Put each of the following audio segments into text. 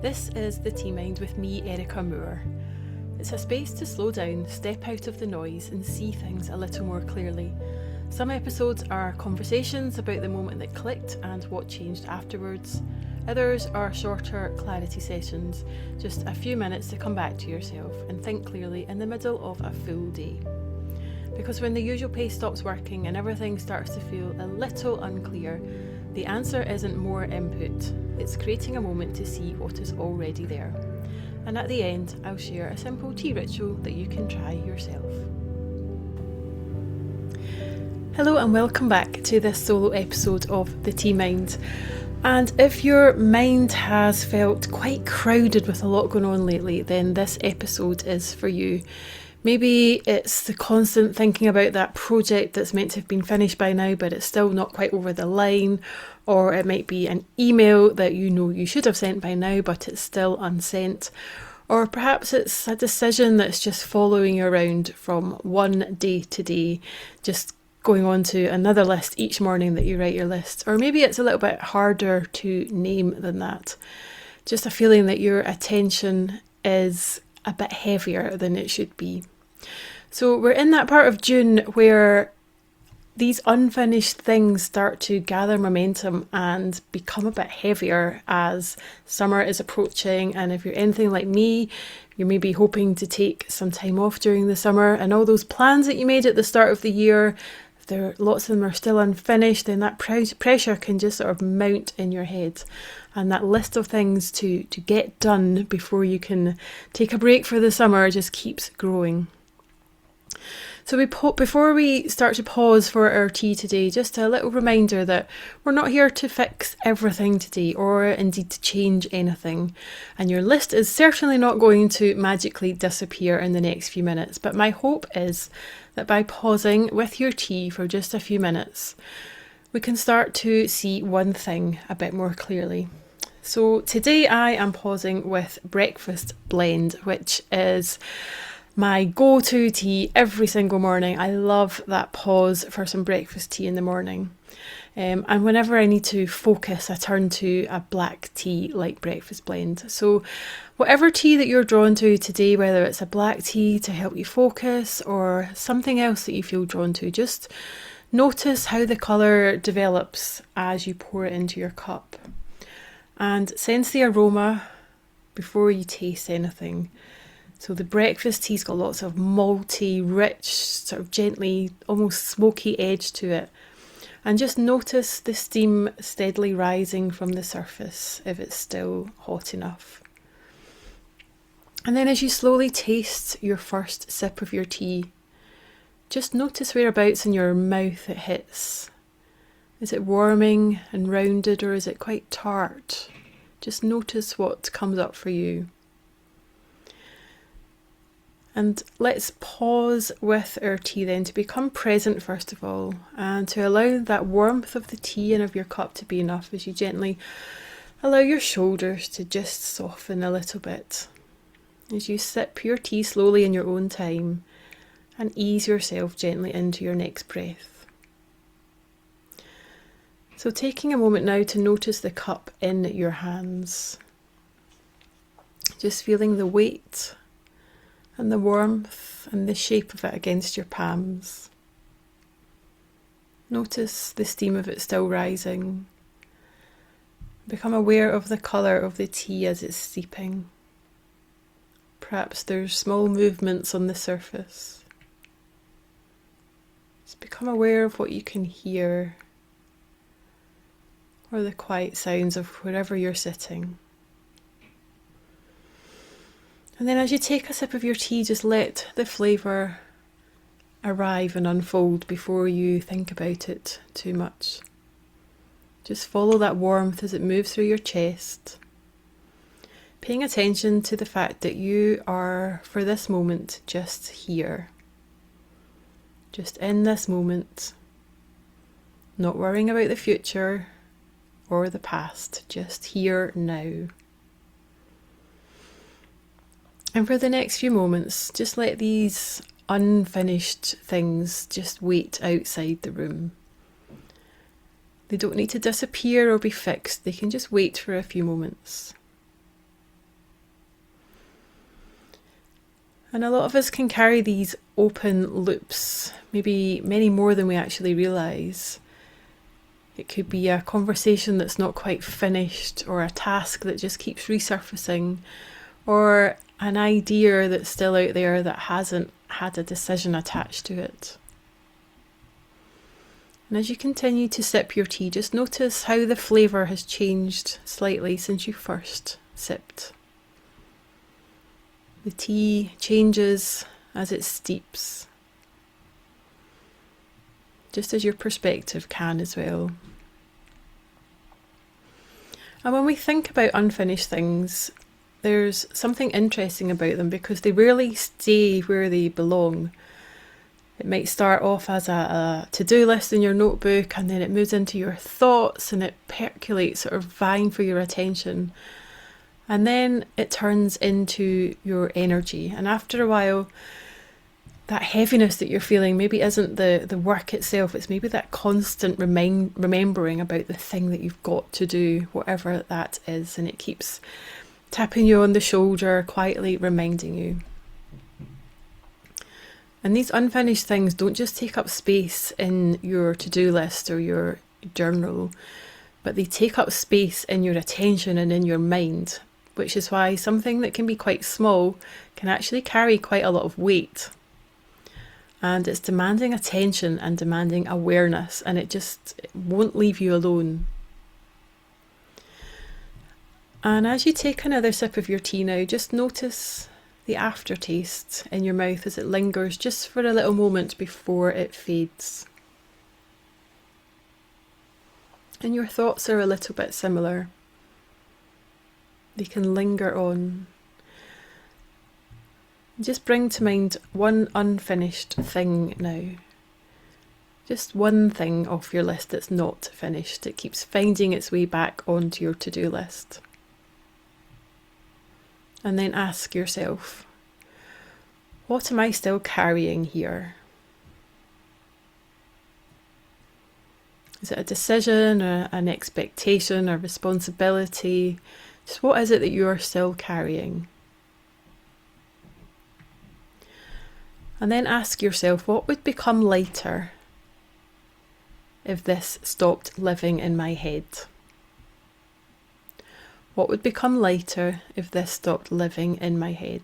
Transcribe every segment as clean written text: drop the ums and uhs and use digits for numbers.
This is The Tea Mind with me, Erica Moore. It's a space to slow down, step out of the noise and see things a little more clearly. Some episodes are conversations about the moment that clicked and what changed afterwards. Others are shorter clarity sessions, just a few minutes to come back to yourself and think clearly in the middle of a full day. Because when the usual pace stops working and everything starts to feel a little unclear, the answer isn't more input, it's creating a moment to see what is already there. And at the end, I'll share a simple tea ritual that you can try yourself. Hello and welcome back to this solo episode of The Tea Mind. And if your mind has felt quite crowded with a lot going on lately, then this episode is for you. Maybe it's the constant thinking about that project that's meant to have been finished by now, but it's still not quite over the line. Or it might be an email that you know you should have sent by now, but it's still unsent. Or perhaps it's a decision that's just following you around from one day to day, just going on to another list each morning that you write your list. Or maybe it's a little bit harder to name than that. Just a feeling that your attention is a bit heavier than it should be. So we're in that part of June where these unfinished things start to gather momentum and become a bit heavier as summer is approaching. And if you're anything like me, you're maybe hoping to take some time off during the summer, and all those plans that you made at the start of the year, if lots of them are still unfinished, then that pressure can just sort of mount in your head. And that list of things to get done before you can take a break for the summer just keeps growing. So before we start to pause for our tea today, just a little reminder that we're not here to fix everything today or indeed to change anything. And your list is certainly not going to magically disappear in the next few minutes. But my hope is that by pausing with your tea for just a few minutes, we can start to see one thing a bit more clearly. So today I am pausing with Breakfast Blend, which is my go-to tea every single morning. I love that pause for some breakfast tea in the morning. And whenever I need to focus, I turn to a black tea like Breakfast Blend. So whatever tea that you're drawn to today, whether it's a black tea to help you focus or something else that you feel drawn to, just notice how the colour develops as you pour it into your cup. And sense the aroma before you taste anything. So the breakfast tea's got lots of malty, rich, sort of gently, almost smoky edge to it. And just notice the steam steadily rising from the surface if it's still hot enough. And then as you slowly taste your first sip of your tea, just notice whereabouts in your mouth it hits. Is it warming and rounded, or is it quite tart? Just notice what comes up for you. And let's pause with our tea then to become present first of all, and to allow that warmth of the tea and of your cup to be enough as you gently allow your shoulders to just soften a little bit. As you sip your tea slowly in your own time and ease yourself gently into your next breath. So taking a moment now to notice the cup in your hands. Just feeling the weight and the warmth and the shape of it against your palms. Notice the steam of it still rising. Become aware of the colour of the tea as it's steeping. Perhaps there's small movements on the surface. Just become aware of what you can hear, or the quiet sounds of wherever you're sitting. And then as you take a sip of your tea, just let the flavour arrive and unfold before you think about it too much. Just follow that warmth as it moves through your chest, paying attention to the fact that you are, for this moment, just here. Just in this moment, not worrying about the future or the past, just here now. And for the next few moments, just let these unfinished things just wait outside the room. They don't need to disappear or be fixed. They can just wait for a few moments. And a lot of us can carry these open loops, maybe many more than we actually realise. It could be a conversation that's not quite finished, or a task that just keeps resurfacing, or an idea that's still out there that hasn't had a decision attached to it. And as you continue to sip your tea, just notice how the flavour has changed slightly since you first sipped. The tea changes as it steeps, just as your perspective can as well. And when we think about unfinished things, there's something interesting about them because they rarely stay where they belong. It might start off as a to-do list in your notebook, and then it moves into your thoughts and it percolates, sort of vying for your attention. And then it turns into your energy. And after a while, that heaviness that you're feeling maybe isn't the work itself, it's maybe that constant remembering about the thing that you've got to do, whatever that is. And it keeps tapping you on the shoulder, quietly reminding you. And these unfinished things don't just take up space in your to-do list or your journal, but they take up space in your attention and in your mind, which is why something that can be quite small can actually carry quite a lot of weight. And it's demanding attention and demanding awareness, and it won't leave you alone. And as you take another sip of your tea now, just notice the aftertaste in your mouth as it lingers just for a little moment before it fades. And your thoughts are a little bit similar. They can linger on. Just bring to mind one unfinished thing now. Just one thing off your list that's not finished. It keeps finding its way back onto your to-do list. And then ask yourself, what am I still carrying here? Is it a decision, or an expectation, or responsibility? Just what is it that you are still carrying? And then ask yourself, what would become lighter if this stopped living in my head? What would become lighter if this stopped living in my head?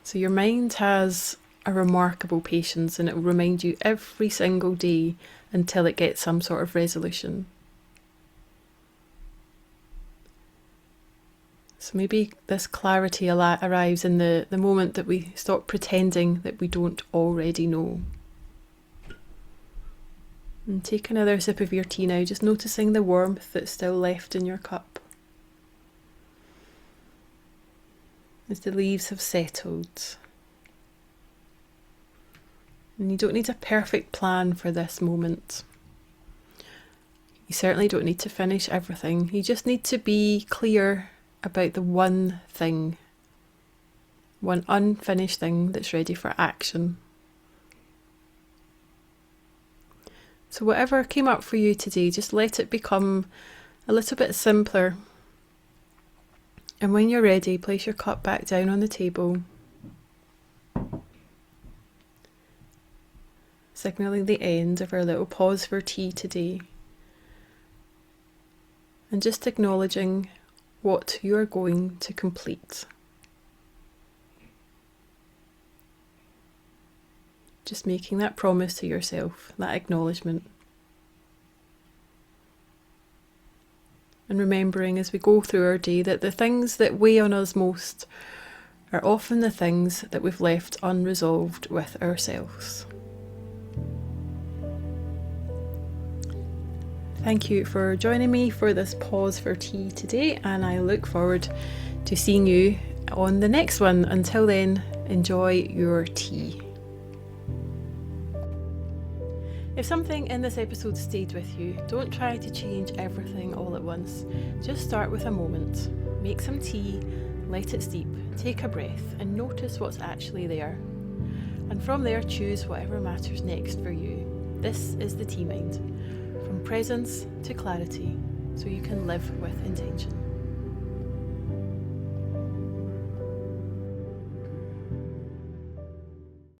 So your mind has a remarkable patience, and it will remind you every single day until it gets some sort of resolution. So maybe this clarity arrives in the moment that we stop pretending that we don't already know. And take another sip of your tea now, just noticing the warmth that's still left in your cup. As the leaves have settled. And you don't need a perfect plan for this moment. You certainly don't need to finish everything. You just need to be clear about the one thing, one unfinished thing that's ready for action. So whatever came up for you today, just let it become a little bit simpler. And when you're ready, place your cup back down on the table, signalling the end of our little pause for tea today. And just acknowledging what you are going to complete. Just making that promise to yourself, that acknowledgement. And remembering as we go through our day that the things that weigh on us most are often the things that we've left unresolved with ourselves. Thank you for joining me for this pause for tea today, and I look forward to seeing you on the next one. Until then, enjoy your tea. If something in this episode stayed with you, don't try to change everything all at once. Just start with a moment. Make some tea, let it steep, take a breath, and notice what's actually there. And from there, choose whatever matters next for you. This is the Tea Mind. From presence to clarity, so you can live with intention.